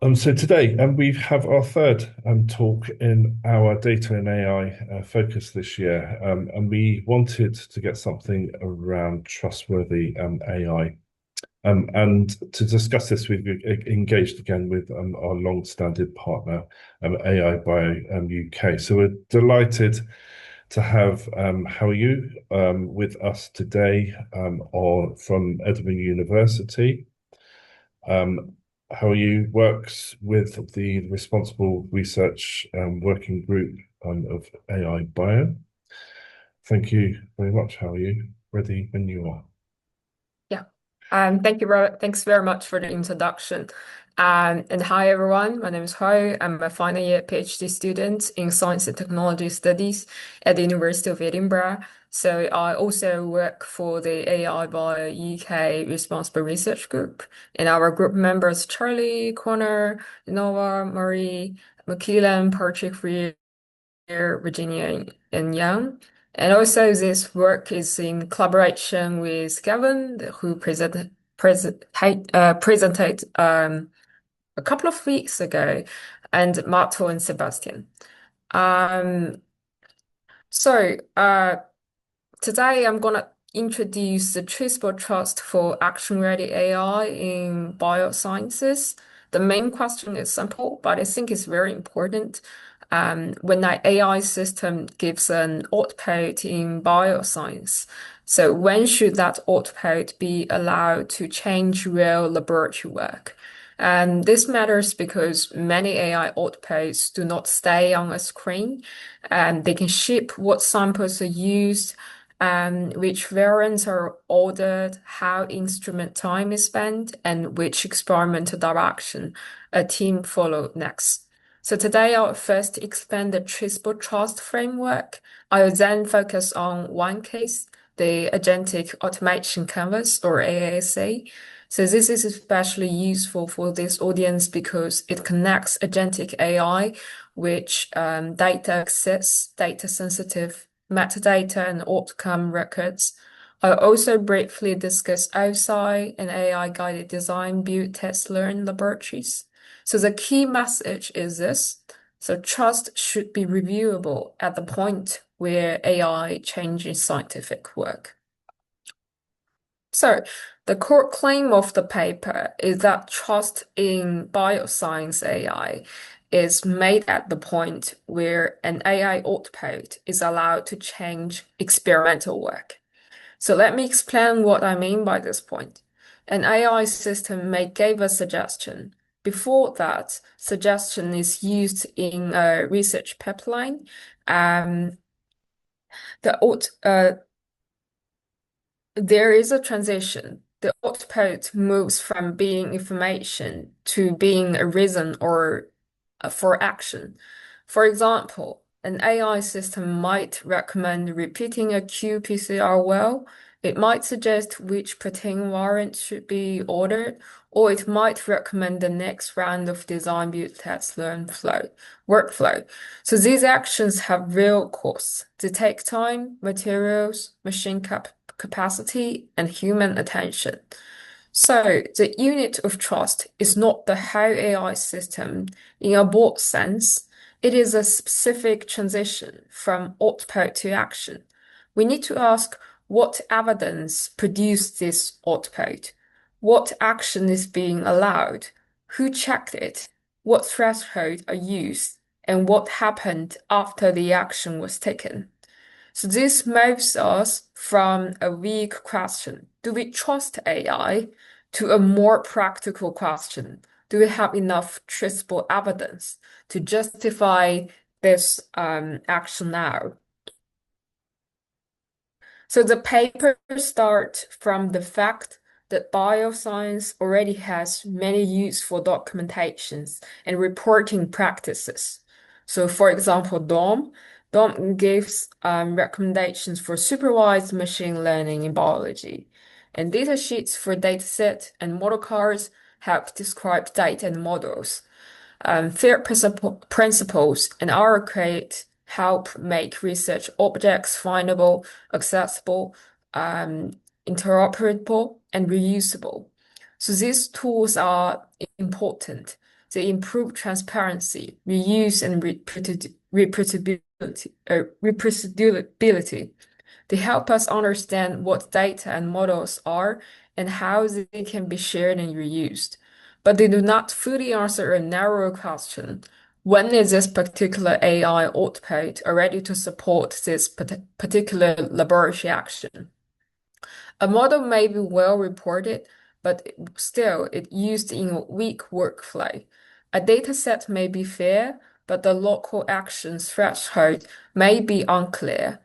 So today, we have our third talk in our data and AI focus this year, and we wanted to get something around trustworthy AI. And to discuss this, we've engaged again with our long-standing partner, AIBIO-UK. So we're delighted to have Huayu with us today or from Edinburgh University. Huayu works with the Responsible Research Working Group of AI Bio. Thank you very much, Huayu. Ready when you are. Yeah. Thanks very much for the introduction. And hi everyone, my name is Huayu. I'm a final year PhD student in Science and Technology Studies at the University of Edinburgh. So I also work for the AIBIO-UK Responsible Research Group. And our group members Charlie, Connor, Nova, Marie, McKeelan, Patrick, Virginia, and Young. And also this work is in collaboration with Gavin, who presented a couple of weeks ago, and Marto and Sebastian. Um, so today I'm gonna introduce the Traceable Trust for action-ready AI in biosciences. The main question is simple, but I think it's very important. When an AI system gives an output in bioscience, so when should that output be allowed to change real laboratory work? And this matters because many AI outputs do not stay on a screen, and they can shape what samples are used, which variants are ordered, how instrument time is spent, and which experimental direction a team follow next. So today I'll first expand the Traceable Trust framework. I will then focus on one case, the Agentic Automation Canvas or AAC. So this is especially useful for this audience because it connects agentic AI, which data access, data sensitive metadata and outcome records. I'll also briefly discuss OSI and AI-guided design, build, test, learn laboratories. So the key message is this. So trust should be reviewable at the point where AI changes scientific work. So the core claim of the paper is that trust in bioscience AI is made at the point where an AI output is allowed to change experimental work. So let me explain what I mean by this point. An AI system may give a suggestion. Before that suggestion is used in a research pipeline, um, there is a transition. The output moves from being information to being a reason or for action. For example, an AI system might recommend repeating a qPCR well. It might suggest which protein variant should be ordered, or it might recommend the next round of design, build, test, learn workflow. So these actions have real costs. They take time, materials, machine capacity, and human attention. So the unit of trust is not the whole AI system in a broad sense. It is a specific transition from output to action. We need to ask what evidence produced this output, what action is being allowed, who checked it, what thresholds are used, and what happened after the action was taken. So this moves us from a weak question, do we trust AI, to a more practical question, do we have enough traceable evidence to justify this action now? So the paper starts from the fact that bioscience already has many useful documentations and reporting practices. So for example, DOM gives recommendations for supervised machine learning in biology. And datasheets for dataset and model cards help describe data and models. FAIR principles and RCreate help make research objects findable, accessible, interoperable, and reusable. So these tools are important. They improve transparency, reuse, and reproducibility. They help us understand what data and models are and how they can be shared and reused. But they do not fully answer a narrow question. When is this particular AI output ready to support this particular laboratory action? A model may be well reported, but still it used in a weak workflow. A dataset may be fair, but the local action threshold may be unclear.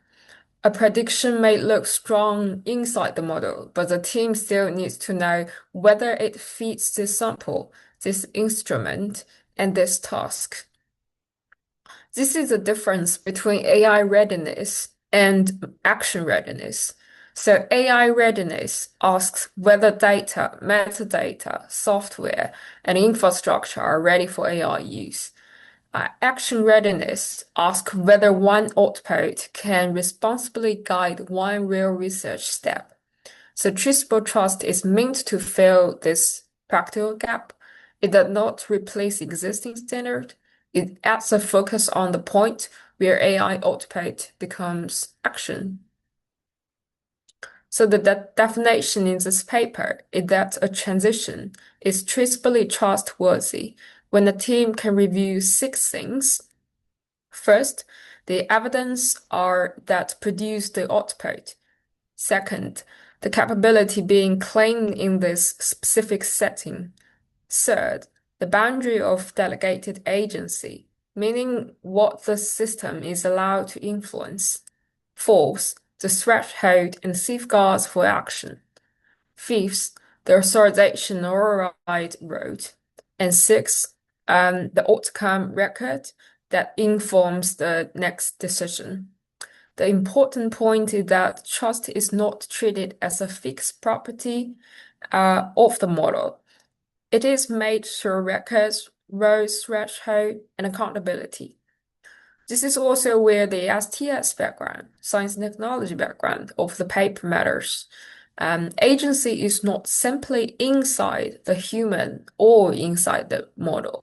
A prediction may look strong inside the model, but the team still needs to know whether it fits this sample, this instrument, and this task. This is the difference between AI readiness and action readiness. So AI readiness asks whether data, metadata, software, and infrastructure are ready for AI use. Action readiness asks whether one output can responsibly guide one real research step. So Traceable Trust is meant to fill this practical gap. It does not replace existing standard. It adds a focus on the point where AI output becomes action. So the definition in this paper is that a transition is traceably trustworthy when the team can review 6 things. First, the evidence are that produce the output. Second, the capability being claimed in this specific setting. Third, the boundary of delegated agency, meaning what the system is allowed to influence. Fourth, the threshold and safeguards for action. Fifth, the authorization override road. And sixth, the outcome record that informs the next decision. The important point is that trust is not treated as a fixed property of the model. It is made through records, roles, threshold, and accountability. This is also where the STS background, science and technology background of the paper matters. Agency is not simply inside the human or inside the model.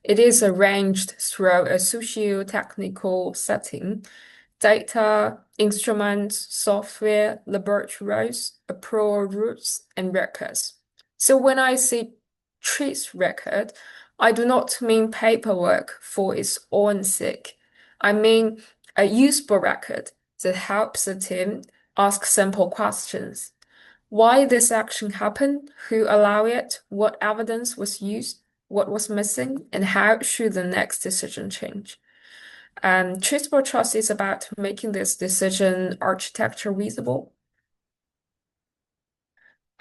It is arranged through a socio-technical setting, data, instruments, software, laboratory roles, approval routes, and records. So when I say trace record, I do not mean paperwork for its own sake. I mean a usable record that helps the team ask simple questions. Why this action happened, who allowed it, what evidence was used, what was missing, and how should the next decision change? Traceable trust is about making this decision architecture visible.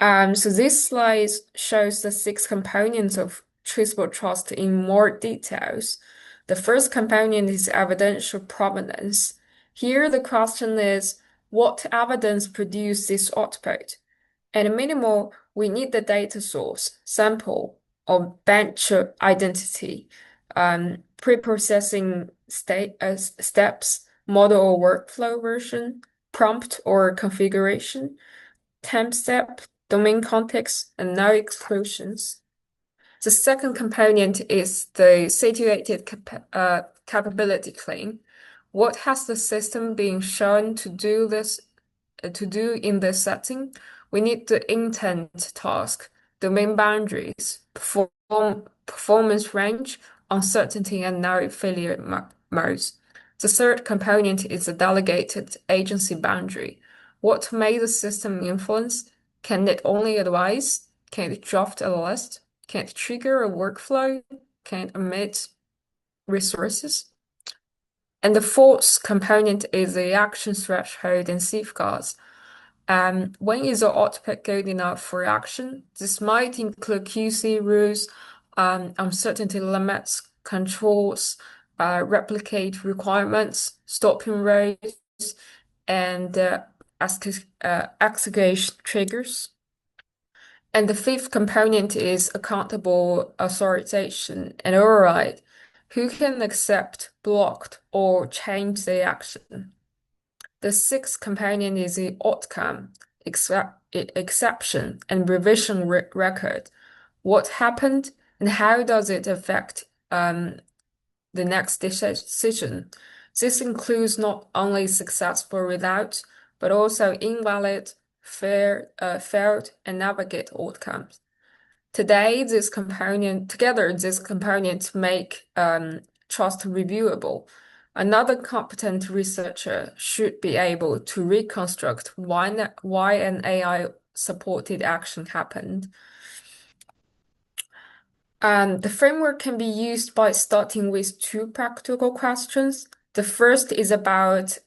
So this slide shows the 6 components of traceable trust in more details. The first component is evidential provenance. Here, the question is, what evidence produced this output? At a minimum, we need the data source, sample, or bench identity, pre-processing steps, model or workflow version, prompt or configuration, time step, domain context, and no exclusions. The second component is the situated capability claim. What has the system been shown to do in this setting? We need the intent task, domain boundaries, performance range, uncertainty, and no failure modes. The third component is the delegated agency boundary. What may the system influence? Can it only advise? Can it draft a list? Can it trigger a workflow? Can it emit resources? And the fourth component is the action threshold and safeguards. When is the output good enough for action? This might include QC rules, uncertainty limits, controls, replicate requirements, stopping rates, and execution triggers. And the fifth component is accountable authorization and override. Who can accept, block, or change the action? The sixth component is the outcome, exception, and revision record. What happened? and how does it affect the next decision? This includes not only successful results, but also invalid, failed, and navigate outcomes. These components make trust reviewable. Another competent researcher should be able to reconstruct why an AI-supported action happened. The framework can be used by starting with two practical questions. The first is about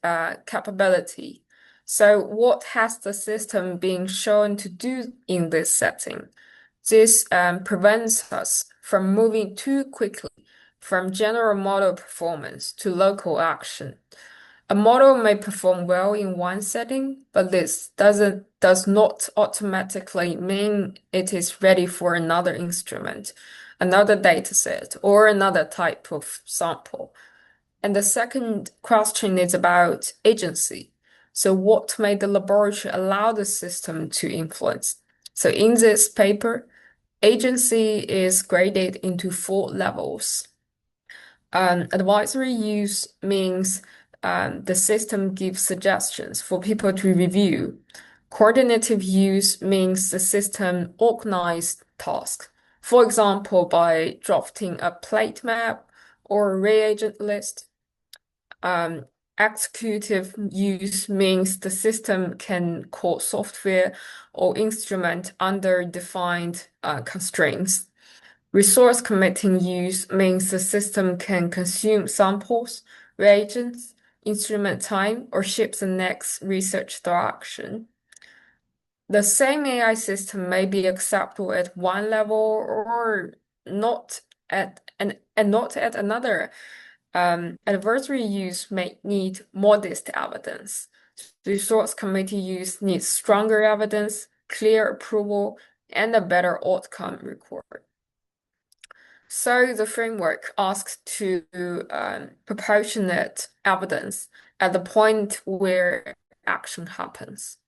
capability. So what has the system been shown to do in this setting? This prevents us from moving too quickly from general model performance to local action. A model may perform well in one setting, but this does not automatically mean it is ready for another instrument, another dataset, or another type of sample. And the second question is about agency. So what made the laboratory allow the system to influence? So in this paper, agency is graded into 4 levels. Advisory use means the system gives suggestions for people to review. Coordinative use means the system organizes tasks, for example, by drafting a plate map or a reagent list. Executive use means the system can call software or instrument under defined constraints. Resource committing use means the system can consume samples, reagents, instrument time, or ship the next research direction. The same AI system may be acceptable at one level or not and not at another. Adversary use may need modest evidence. Resource committee use needs stronger evidence, clear approval, and a better outcome record. So the framework asks to proportionate evidence at the point where action happens.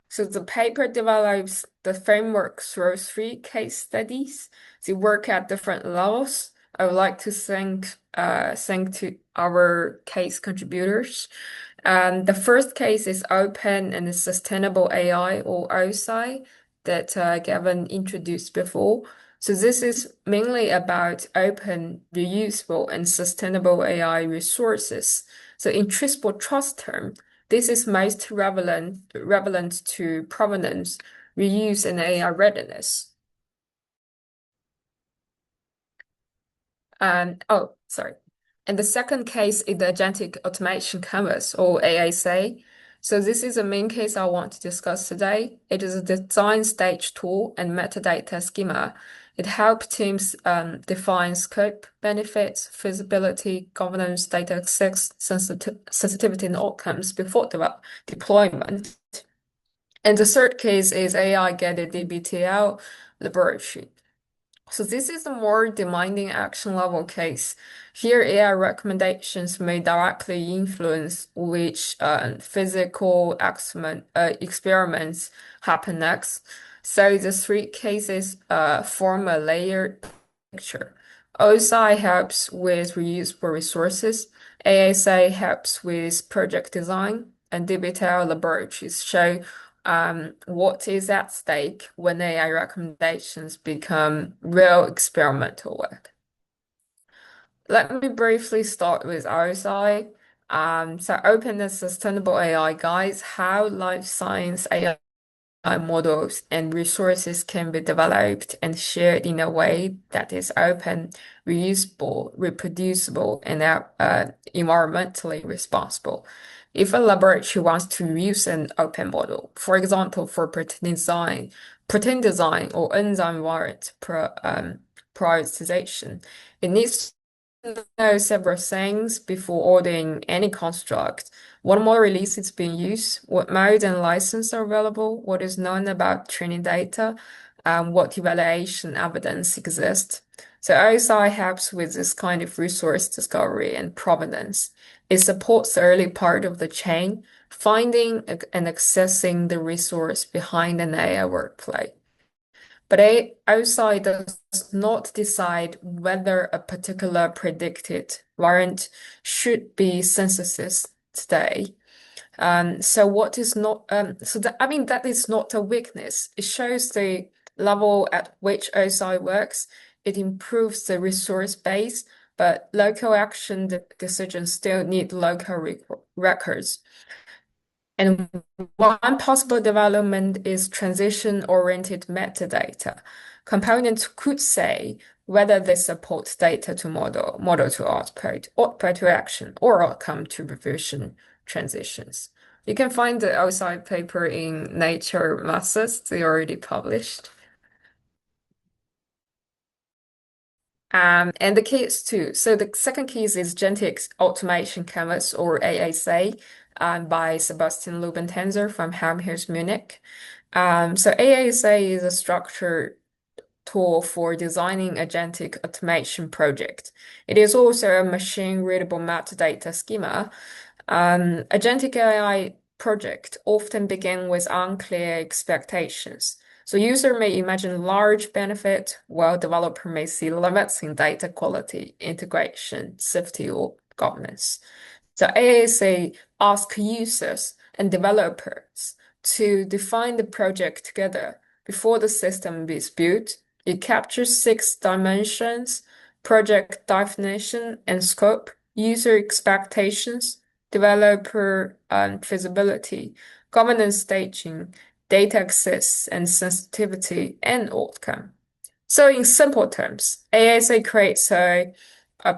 So the paper develops the framework through 3 case studies. They work at different levels. I would like to thank to our case contributors. The first case is Open and Sustainable AI, or OSI, that Gavin introduced before. So this is mainly about open, reusable, and sustainable AI resources. So in Traceable Trust term, this is most relevant to provenance, reuse, and AI readiness. Sorry. And the second case is the Agentic Automation Canvas, or ASA. So this is the main case I want to discuss today. It is a design stage tool and metadata schema. It helps teams define scope, benefits, feasibility, governance, data access, sensitivity, and outcomes before deployment. And the third case is AI-guided DBTL laboratory. So this is a more demanding action level case. Here, AI recommendations may directly influence which physical experiments happen next. So the 3 cases form a layered picture. OSI helps with reusable resources, ASA helps with project design, and DBTL laboratories show what is at stake when AI recommendations become real experimental work. Let me briefly start with RSI. So Open and Sustainable AI guides how life science AI models and resources can be developed and shared in a way that is open, reusable, reproducible, and environmentally responsible. If a laboratory wants to use an open model, for example, for protein design or enzyme variant prioritization, it needs to know several things before ordering any construct. What model release is being used, what mode and license are available, what is known about training data, what evaluation evidence exists. So OSI helps with this kind of resource discovery and provenance. It supports the early part of the chain, finding and accessing the resource behind an AI workflow. But AIBIO does not decide whether a particular predicted variant should be synthesized today. So what is not so that I mean that is not a weakness. It shows the level at which OSI works. It improves the resource base, but local action decisions still need local records. And one possible development is transition-oriented metadata. Components could say whether they support data to model, model to output, output to action, or outcome to revision transitions. You can find the outside paper in Nature Methods, they already published. And the keys too. So the second key is Agentic Automation Canvas or ASA by Sebastian Lubentenzer from Helmholtz Munich. So ASA is a structured tool for designing agentic automation project. It is also a machine-readable metadata schema. Agentic AI project often begin with unclear expectations. So user may imagine large benefit, while developer may see limits in data quality, integration, safety, or governance. So ASA asks users and developers to define the project together before the system is built. It captures 6 dimensions: project definition and scope, user expectations, developer feasibility, governance staging, data access and sensitivity, and outcome. So in simple terms, ASA creates a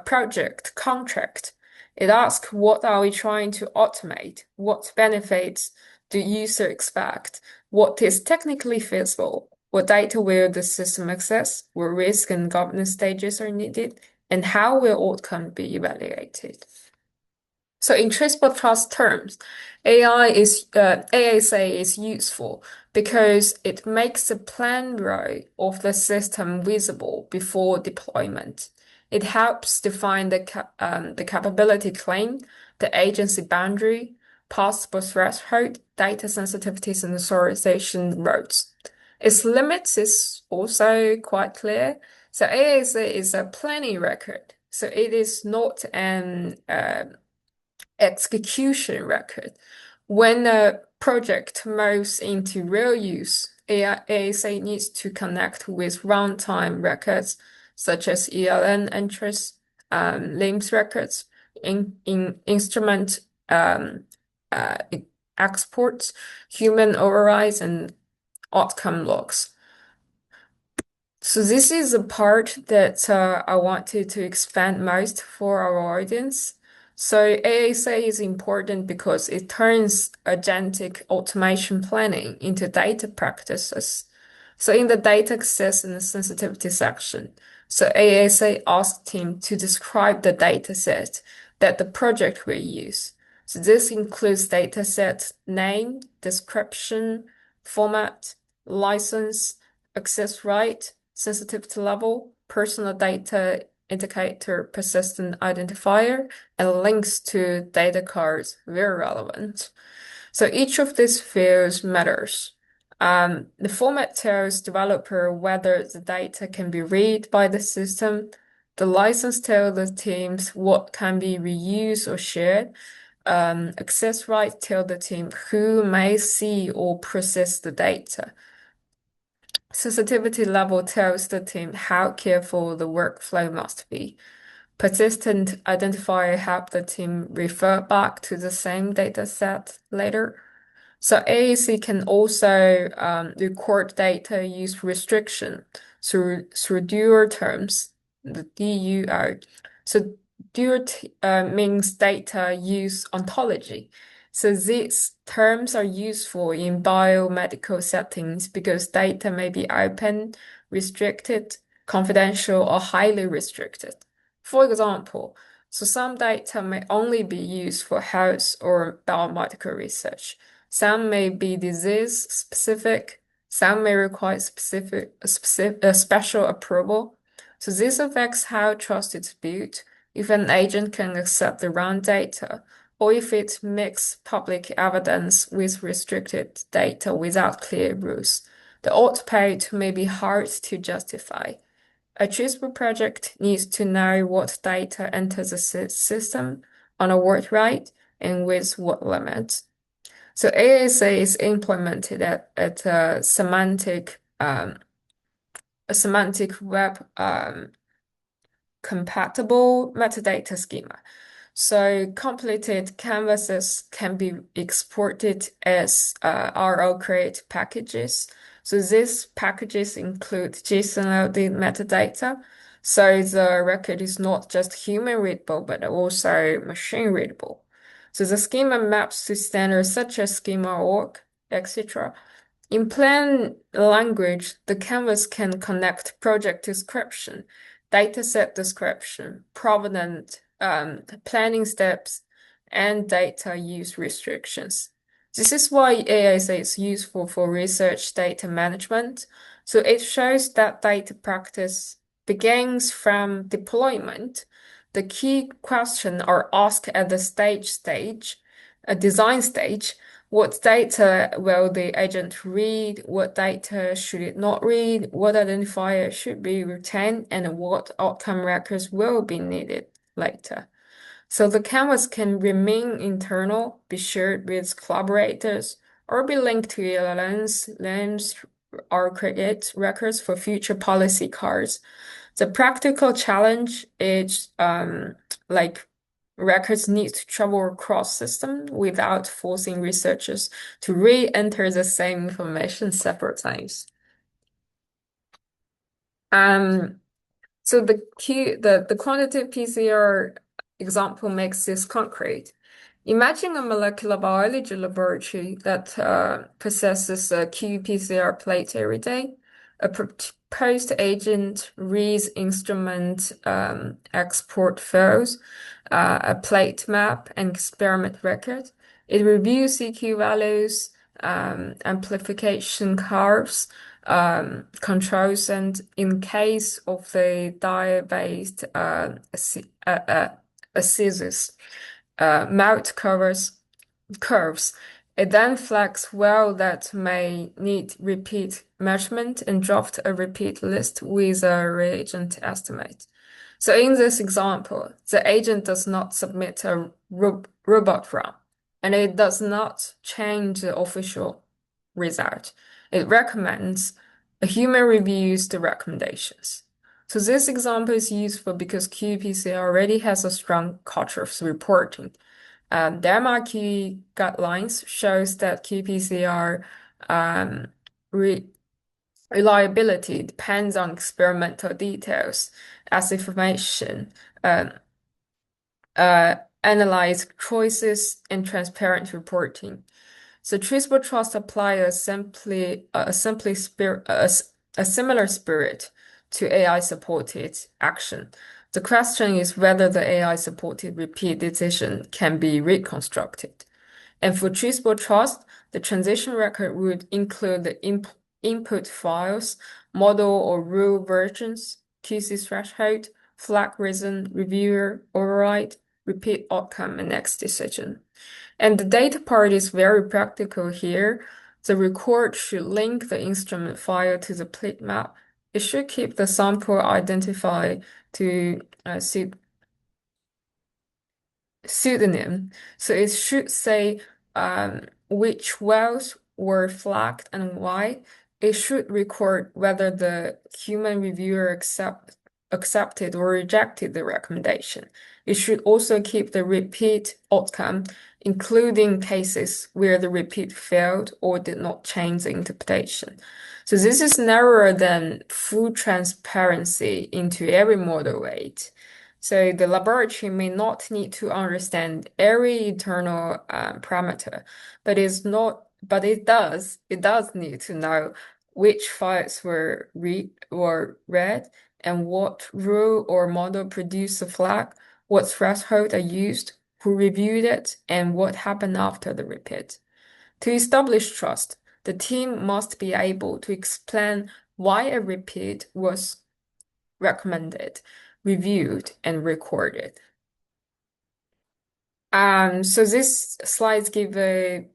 project contract. It asks what are we trying to automate? What benefits do user expect? What is technically feasible? What data will the system access? What risk and governance stages are needed? And how will outcome be evaluated? So in traceable trust terms, ASA is useful because it makes the plan row of the system visible before deployment. It helps define the capability claim, the agency boundary, possible threshold, data sensitivities, and authorization roles. Its limits is also quite clear. So ASA is a planning record. So it is not an execution record. When a project moves into real use, ASA needs to connect with runtime records such as ELN entries, LIMS records, instrument uh, exports, human overrides, and outcome logs. So this is the part that I wanted to expand most for our audience. So ASA is important because it turns agentic automation planning into data practices. So in the data access and the sensitivity section, so ASA asked team to describe the data set that the project will use. So this includes data set name, description, format, license, access right, sensitivity level, personal data indicator, persistent identifier, and links to data cards very relevant. So each of these fields matters. The format tells developer whether the data can be read by the system. The license tells the teams what can be reused or shared. Access rights tell the team who may see or process the data. Sensitivity level tells the team how careful the workflow must be. Persistent identifier help the team refer back to the same data set later. So AAC can also record data use restriction through dual terms, the DUO. So dual means data use ontology. So these terms are useful in biomedical settings because data may be open, restricted, confidential, or highly restricted. For example, so some data may only be used for health or biomedical research. Some may be disease specific, some may require special approval. So this affects how trust is built, if an agent can accept the wrong data, or if it mixes public evidence with restricted data without clear rules. The output may be hard to justify. A Traceable project needs to know what data enters the system on a what right and with what limits. So ASA is implemented at a semantic web compatible metadata schema. So completed canvases can be exported as RO create packages. So these packages include JSON-loaded metadata. So the record is not just human readable, but also machine readable. So the schema maps to standards such as schema.org, etc. In plain language, the canvas can connect project description, dataset description, provenance, planning steps, and data use restrictions. This is why AISA is useful for research data management. So it shows that data practice begins from deployment. The key questions are asked at the a design stage. What data will the agent read? What data should it not read? What identifier should be retained? And what outcome records will be needed later? So the canvas can remain internal, be shared with collaborators, or be linked to LLMs, or create records for future policy cards. The practical challenge is like records need to travel across system without forcing researchers to re-enter the same information several times. So the quantitative PCR example makes this concrete. Imagine a molecular biology laboratory that processes a qPCR plate every day. A proposed agent reads instrument export files, a plate map, and experiment record. It reviews CQ values, amplification curves, controls, and in case of the dye-based assizes, melt curves. It then flags well that may need repeat measurement and draft a repeat list with a reagent estimate. So in this example, the agent does not submit a robot run, and it does not change the official result. It recommends a human reviews the recommendations. So this example is useful because qPCR already has a strong culture of reporting. The MRQ guidelines shows that qPCR reliability depends on experimental details as information, analyze choices, and transparent reporting. So Traceable Trust apply a similar spirit to AI-supported action. The question is whether the AI-supported repeat decision can be reconstructed. And for Traceable Trust, the transition record would include the input files, model or rule versions, QC threshold, flag reason, reviewer, override, repeat outcome, and next decision. And the data part is very practical here. The record should link the instrument file to the plate map. It should keep the sample identified to pseudonym. So it should say which wells were flagged and why. It should record whether the human reviewer accepted or rejected the recommendation. It should also keep the repeat outcome, including cases where the repeat failed or did not change the interpretation. So this is narrower than full transparency into every model weight. So the laboratory may not need to understand every internal parameter, but it does need to know which files were read and what rule or model produced the flag, what threshold are used, who reviewed it, and what happened after the repeat. To establish trust, the team must be able to explain why a repeat was recommended, reviewed, and recorded. So these slides give the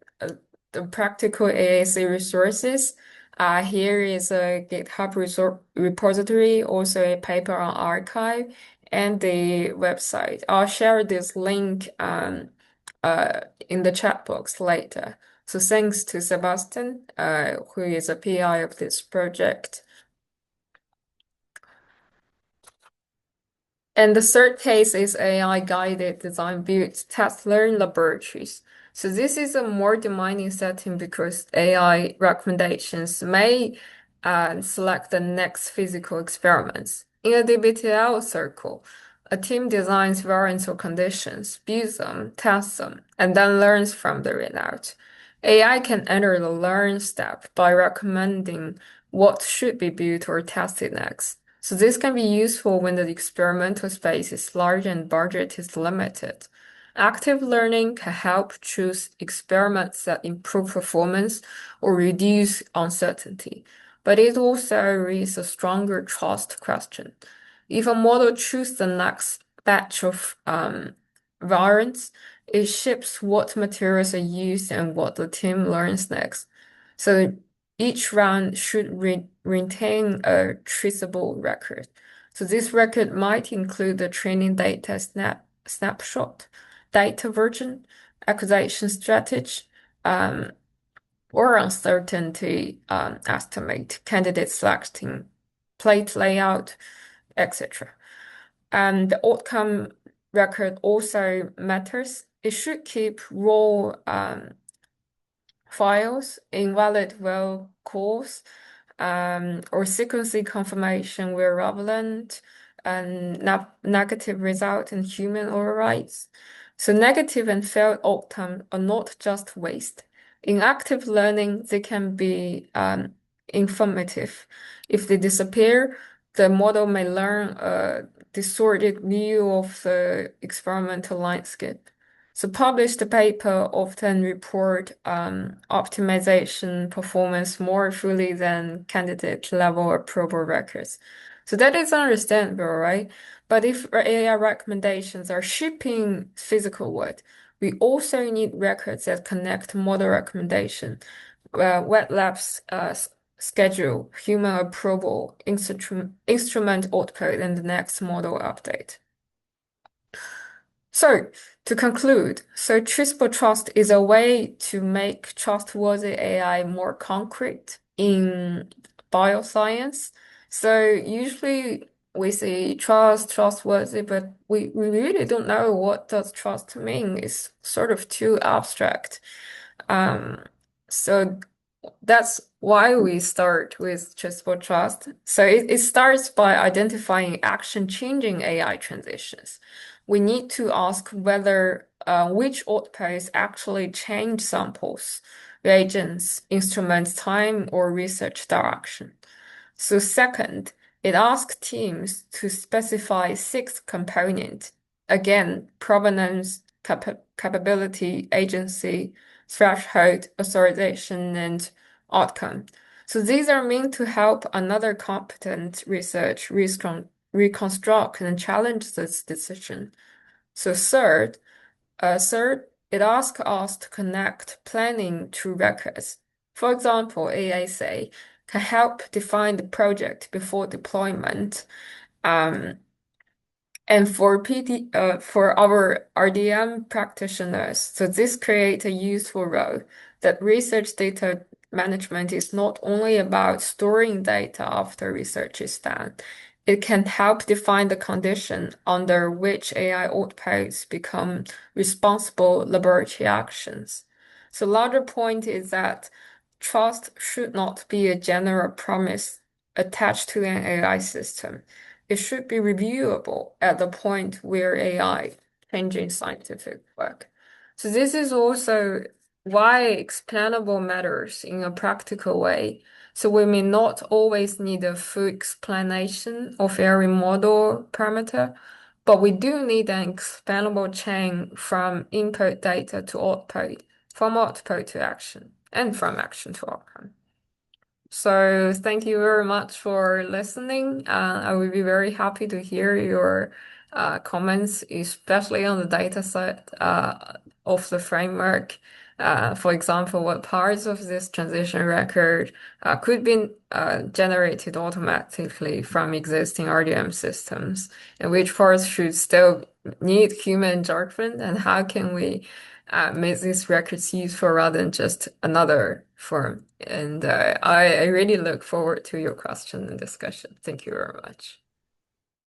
practical ASA resources. Here is a GitHub repository, also a paper on archive, and the website. I'll share this link in the chat box later. So thanks to Sebastian, who is a PI of this project. And the third case is AI-guided design-built test-learn laboratories. So this is a more demanding setting because AI recommendations may select the next physical experiments. In a DBTL circle, a team designs variants or conditions, builds them, tests them, and then learns from the result. AI can enter the learn step by recommending what should be built or tested next. So this can be useful when the experimental space is large and budget is limited. Active learning can help choose experiments that improve performance or reduce uncertainty, but it also raises a stronger trust question. If a model chooses the next batch of variants, it ships what materials are used and what the team learns next. So each round should retain a traceable record. So this record might include the training data snapshot, data version, acquisition strategy, or uncertainty estimate, candidate selecting, plate layout, etc. And the outcome record also matters. It should keep raw files, invalid well calls, or sequencing confirmation where relevant, and negative result and human overrides. So negative and failed outcome are not just waste. In active learning, they can be informative. If they disappear, the model may learn a distorted view of the experimental landscape. So published paper often report optimization performance more fully than candidate level approval records. So that is understandable, right? But if AI recommendations are shipping physical work, we also need records that connect model recommendation, wet labs schedule, human approval, instrument output, and the next model update. So to conclude, Traceable Trust is a way to make trustworthy AI more concrete in bioscience. So usually we say trustworthy, but we really don't know what does trust mean. It's sort of too abstract. Um, so that's why we start with Traceable Trust. So it starts by identifying action-changing AI transitions. We need to ask whether which outputs actually change samples, reagents, instruments, time, or research direction. So second, it asks teams to specify 6 components. Again, provenance, capability, agency, threshold, authorization, and outcome. So these are meant to help another competent research reconstruct and challenge this decision. So third, it asks us to connect planning to records. For example, AAC can help define the project before deployment. And for our RDM practitioners, so this creates a useful role that research data management is not only about storing data after research is done. It can help define the condition under which AI outputs become responsible laboratory actions. So larger point is that trust should not be a general promise attached to an AI system. It should be reviewable at the point where AI changing scientific work. So this is also why explainable matters in a practical way. So we may not always need a full explanation of every model parameter, but we do need an explainable chain from input data to output, from output to action, and from action to outcome. So thank you very much for listening. I will be very happy to hear your comments, especially on the data set of the framework. For example, what parts of this transition record could be generated automatically from existing RDM systems, and which parts should still need human judgment, and how can we make these records useful rather than just another form? And I really look forward to your question and discussion. Thank you very much.